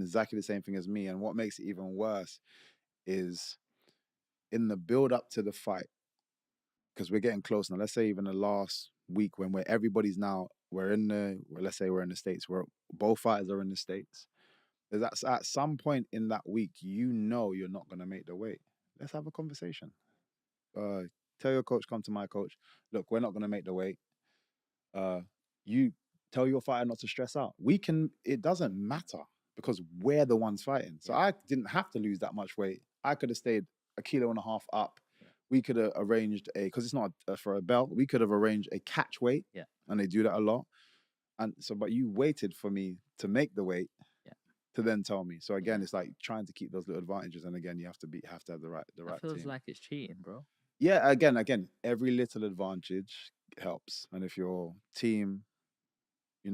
exactly the same thing as me. And what makes it even worse is in the build up to the fight, because we're getting close now. Let's say even the last week when everybody's now, let's say we're in the States, where both fighters are in the States. There's at some point in that week, you're not going to make the weight. Let's have a conversation. Uh, Tell your coach, come to my coach. Look, we're not going to make the weight. You tell your fighter not to stress out. It doesn't matter because we're the ones fighting. So I didn't have to lose that much weight. I could have stayed 1.5 kilos up. We could have arranged because it's not for a belt, we could have arranged a catch weight. And they do that a lot. And so, but you waited for me to make the weight to then tell me. So again, it's like trying to keep those little advantages. And again, you have to have the right It feels team. like it's cheating, bro. Yeah, again, every little advantage helps. And if your team,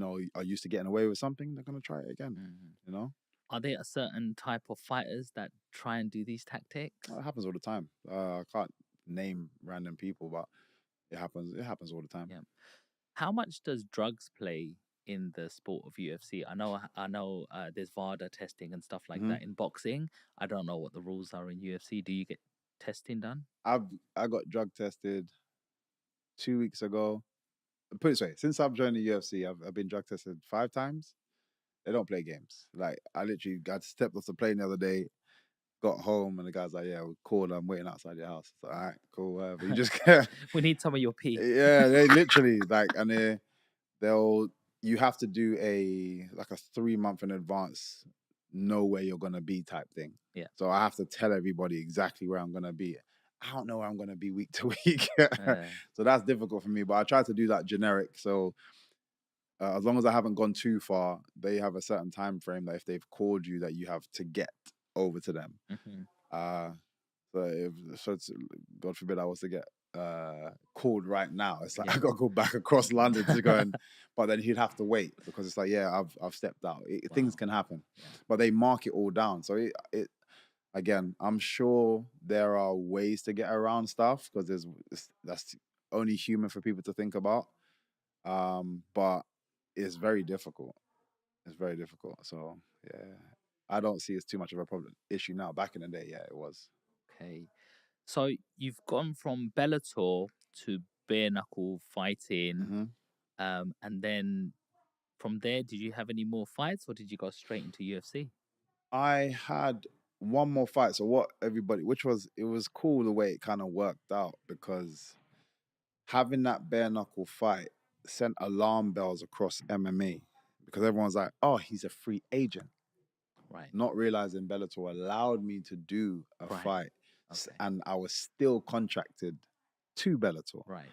are used to getting away with something, they're going to try it again, Are there a certain type of fighters that try and do these tactics? It happens all the time. I can't name random people, but it happens. It happens all the time. Yeah. How much does drugs play in the sport of UFC? I know there's VADA testing and stuff like that in boxing. I don't know what the rules are in UFC. Do you get testing done? I got drug tested 2 weeks ago. Put it this way, since I've joined the UFC, I've been drug tested 5 times. They don't play games. Like, I literally got stepped off the plane the other day, got home, and the guy's like, "Yeah, we called. I'm waiting outside your house." It's like, all right, cool, whatever. You just we need some of your pee. Yeah, they literally and you have to do a 3-month in advance, know where you're gonna be type thing. Yeah. So I have to tell everybody exactly where I'm gonna be. I don't know where I'm gonna be week to week. So that's difficult for me. But I try to do that generic. So as long as I haven't gone too far, they have a certain time frame that if they've called you, that you have to get over to them. So God forbid I was to get called right now, it's like I gotta go back across London to go but then he'd have to wait because it's like I've stepped out. Things can happen, but they mark it all down. So it again, I'm sure there are ways to get around stuff because that's only human for people to think about. But it's very difficult. It's very difficult. So yeah, I don't see it's too much of a issue now. Back in the day, yeah, it was. Okay. So you've gone from Bellator to bare knuckle fighting, and then from there, did you have any more fights, or did you go straight into UFC? I had one more fight. So it was cool the way it kind of worked out because having that bare knuckle fight sent alarm bells across MMA because everyone's like, "Oh, he's a free agent." Right. Not realizing Bellator allowed me to do a fight, and I was still contracted to Bellator. Right.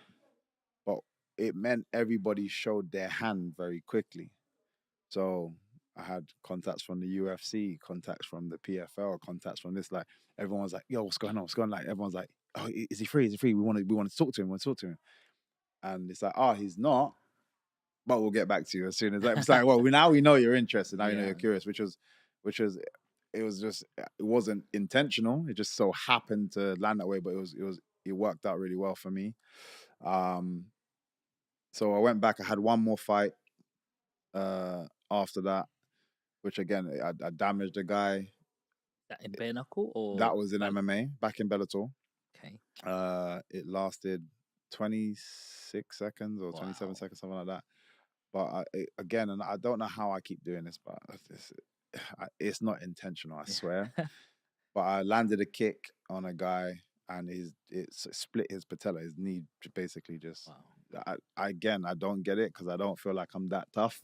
But it meant everybody showed their hand very quickly. So I had contacts from the UFC, contacts from the PFL, contacts from this. Like everyone's like, "Yo, what's going on? What's going on?" Like everyone's like, "Oh, is he free? Is he free? We want to talk to him. We want to talk to him." And it's like, "Oh, he's not, but we'll get back to you as soon as." It's like, well, now we know you're interested. Now you know you're curious, which was, it wasn't intentional. It just so happened to land that way, but it worked out really well for me. So I went back. I had one more fight after that, which again, I damaged a guy. That in bare knuckle or that was in MMA back in Bellator. Okay. It lasted 26 seconds or 27 seconds, something like that. But again, and I don't know how I keep doing this, but it's not intentional, I swear. But I landed a kick on a guy, and it split his patella. His knee basically just. I don't get it because I don't feel like I'm that tough.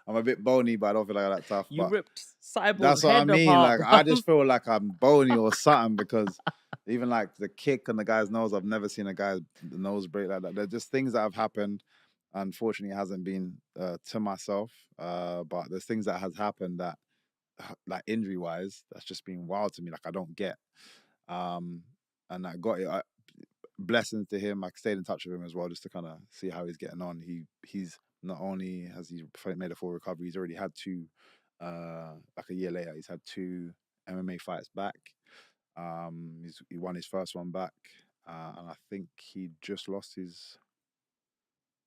I'm a bit bony, but I don't feel like I'm that tough. You ripped Cyborg's that's what head I mean. apart, Like, I just feel like I'm bony or something because even like the kick on the guy's nose, I've never seen a guy's nose break like that. They're just things that have happened. Unfortunately, it hasn't been to myself, but there's things that has happened that, like injury wise, that's just been wild to me. Like I don't get, and I got it. Blessings to him. I stayed in touch with him as well, just to kind of see how he's getting on. He's not only has he made a full recovery, he's already had 2, like a year later, he's had 2 MMA fights back. He won his first one back, and I think he just lost his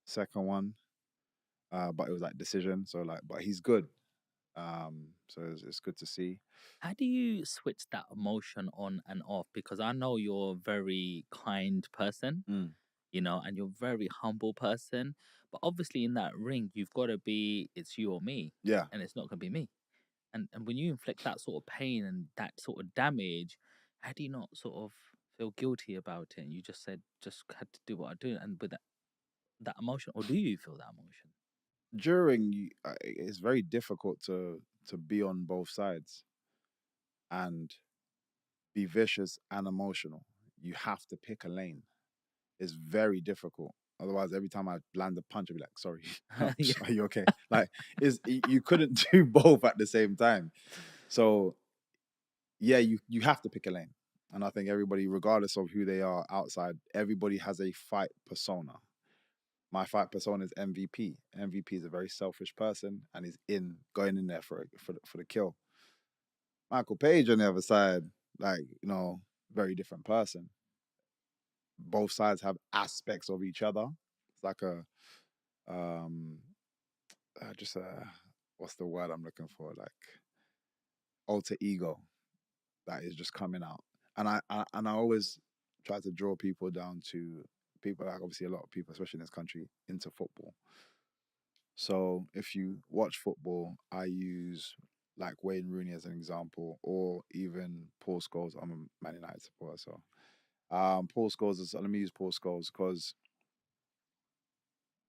second one, but it was like decision. So like, but he's good. So it's good to see. How do you switch that emotion on and off? Because I know you're a very kind person, Mm. and you're a very humble person. But obviously, in that ring, you've got to be, it's you or me, Yeah. and it's not going to be me. And when you inflict that sort of pain and that sort of damage, how do you not sort of feel guilty about it? And you just said, just had to do what I do, and with that emotion, or do you feel that emotion? It's very difficult to be on both sides and be vicious and emotional. You have to pick a lane. It's very difficult. Otherwise, every time I land a punch, I'd be like, "Sorry, Yeah. are you okay?" Like, you couldn't do both at the same time. So yeah, you have to pick a lane. And I think everybody, regardless of who they are outside, everybody has a fight persona. My fight persona is MVP. MVP is a very selfish person, and he's going in there for the kill. Michael Page on the other side, like, very different person. Both sides have aspects of each other. It's like a um just what's the word I'm looking for? Like alter ego that is just coming out. And I always try to draw people down to people, like obviously a lot of people, especially in this country, into football. So if you watch football, I use like Wayne Rooney as an example, or even Paul Scholes. I'm a Man United supporter, so Paul Scholes is. Let me use Paul Scholes because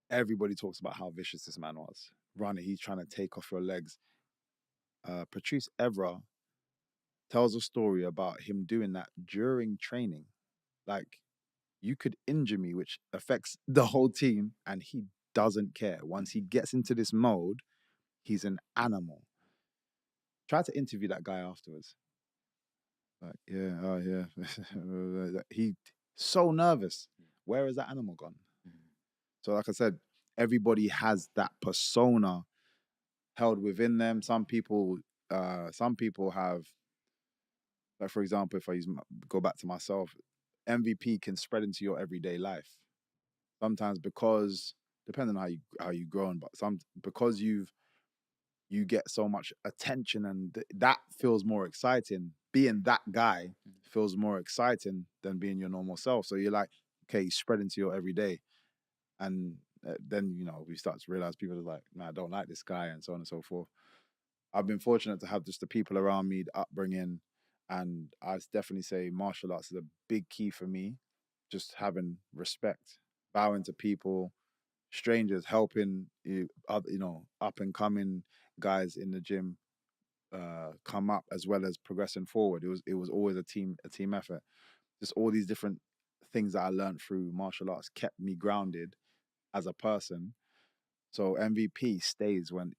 everybody talks about how vicious this man was. Running, he's trying to take off your legs. Patrice Evra tells a story about him doing that during training. Like, you could injure me, which affects the whole team, and he doesn't care. Once he gets into this mode, he's an animal. Try to interview that guy afterwards. Like, yeah, oh yeah. He so nervous. Where is that animal gone? So, like I said, everybody has that persona held within them. Some people have, like for example, if go back to myself, MVP can spread into your everyday life. Sometimes because depending on how you grown, but because you get so much attention and that feels more exciting. Being that guy feels more exciting than being your normal self. So you're like, okay, you spread into your everyday, and then we start to realize people are like, man, I don't like this guy, and so on and so forth. I've been fortunate to have just the people around me, the upbringing, and I'd definitely say martial arts is a big key for me. Just having respect, bowing to people, strangers, helping up and coming guys in the gym come up as well as progressing forward. It was always a team effort. Just all these different things that I learned through martial arts kept me grounded as a person. So MVP stays when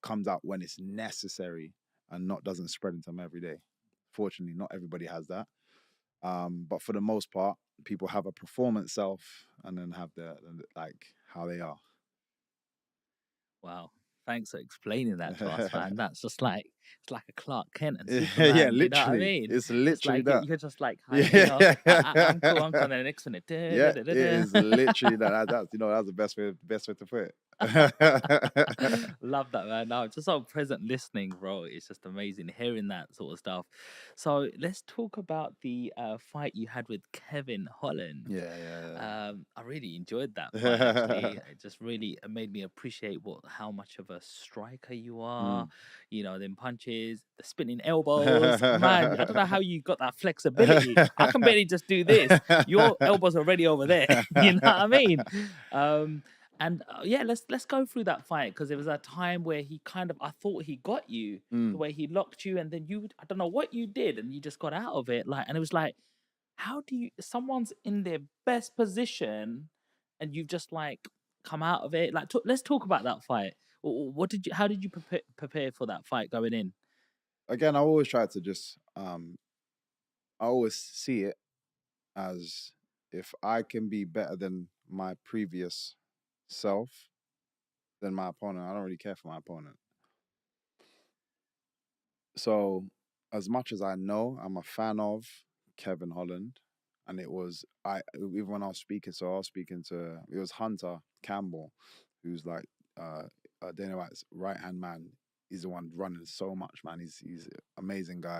comes out when it's necessary and not doesn't spread into them every day. Fortunately, not everybody has that. But for the most part, people have a performance self and then have like how they are. Wow. Thanks for explaining that to us, man. That's just like it's like a Clark Kent and Yeah, Superman. You know what I literally. mean? It's It's literally like that. you're just like, Yeah. I'm cool. I'm cool. And the next one, Yeah, it is literally that. That's the best way to put it. love that, man. No, just so present listening, bro. It's just amazing hearing that sort of stuff. So let's talk about the fight you had with Kevin Holland. Yeah, I really enjoyed that fight. Actually, it just really made me appreciate how much of a striker you are. Mm. Them punches, the spinning elbows. Man, I don't know how you got that flexibility. I can barely just do this. Your elbows are already over there. You know what I mean? And yeah, let's go through that fight because there was a time where he kind of I thought he got you the Mm. way he locked you, and then I don't know what you did, and you just got out of it. And it was like, how do you? Someone's in their best position, and you've just like come out of it. Like, let's talk about that fight. What did you? How did you prepare for that fight going in? Again, I always try to just I always see it as if I can be better than my previous self than my opponent. I don't really care for my opponent. So, as much as I know, I'm a fan of Kevin Holland, and it was even when I was speaking. So I was speaking to it was Hunter Campbell, who's like Dana White's right hand man. he's the one running so much, man. He's an amazing guy.